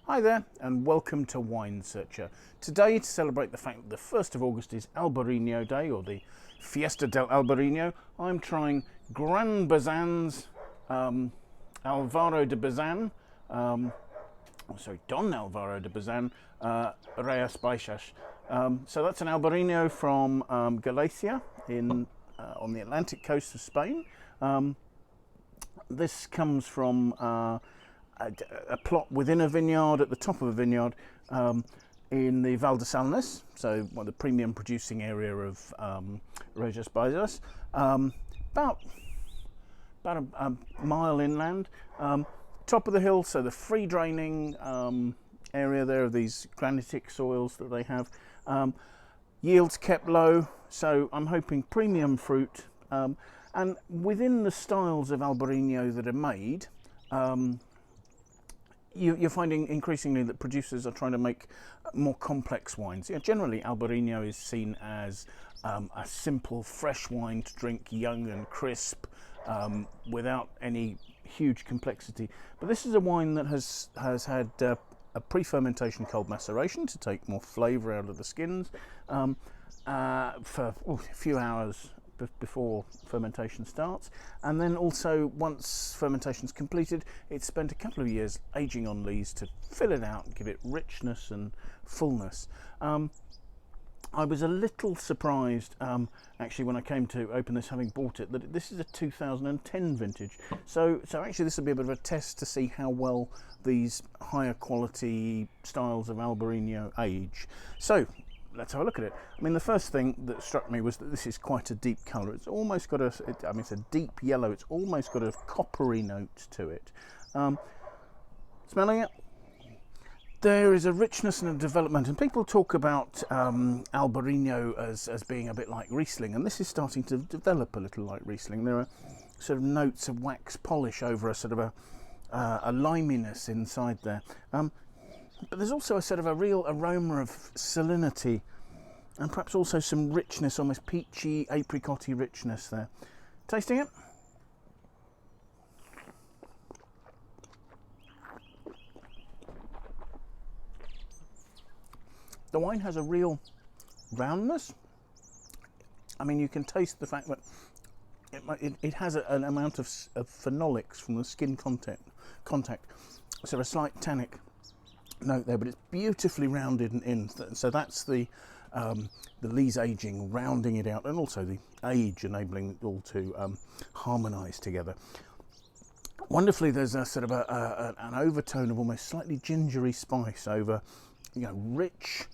Hi there and welcome to winesearcher. Today, to celebrate the fact that the 1st of August is Albarino Day, or the Fiesta del Albarino, I'm trying Granbazan's Alvaro de Bazan, Don Alvaro de Bazan, Rias Baixas. So that's an Albarino from Galicia on the Atlantic coast of Spain. This comes from a plot within a vineyard, at the top of a vineyard, in the Val de Salnes, so the premium producing area of Rias Baixas, about a mile inland, top of the hill, so the free draining area there of these granitic soils that they have. Yields kept low, so I'm hoping premium fruit, and within the styles of Albarino that are made, you're finding increasingly that producers are trying to make more complex wines. Generally, Albarino is seen as a simple, fresh wine to drink, young and crisp, without any huge complexity. But this is a wine that has had a pre-fermentation cold maceration to take more flavour out of the skins for a few hours before fermentation starts, and then also once fermentation's completed, it's spent a couple of years aging on lees to fill it out and give it richness and fullness. I was a little surprised actually when I came to open this, having bought it, that this is a 2010 vintage. So actually this will be a bit of a test to see how well these higher quality styles of Albarino age. So let's have a look at it. I mean, the first thing that struck me was that this is quite a deep colour. It's almost got it's a deep yellow. It's almost got a coppery note to it. Smelling it, there is a richness and a development, and people talk about Albarino as being a bit like Riesling, and this is starting to develop a little like Riesling. There are sort of notes of wax polish over a sort of a liminess inside there. But there's also a sort of a real aroma of salinity, and perhaps also some richness, almost peachy, apricot-y richness there. Tasting it. The wine has a real roundness. I mean, you can taste the fact that it has an amount of phenolics from the skin contact, so a slight tannic note there, but it's beautifully rounded and in. So that's the lees aging, rounding it out, and also the age enabling it all to harmonise together. Wonderfully, there's a sort of an overtone of almost slightly gingery spice over, rich,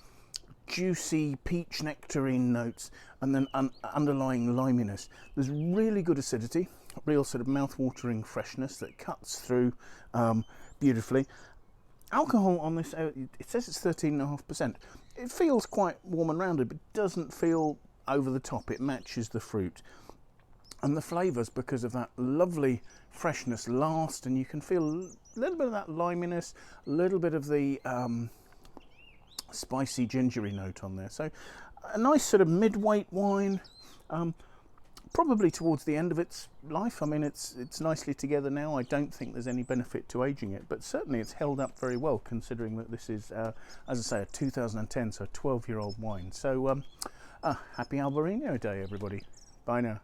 juicy peach nectarine notes, and then underlying liminess. There's really good acidity, real sort of mouth-watering freshness that cuts through beautifully. Alcohol on this, it says it's 13.5%. It feels quite warm and rounded, but doesn't feel over the top. It matches the fruit. And the flavours, because of that lovely freshness, last, and you can feel a little bit of that liminess, a little bit of the spicy gingery note on there. So a nice sort of mid-weight wine, probably towards the end of its life. I mean, it's nicely together now. I don't think there's any benefit to aging it, but certainly it's held up very well, considering that this is, as I say, a 2010, so a 12-year-old wine. So happy Albarino Day, everybody. Bye now.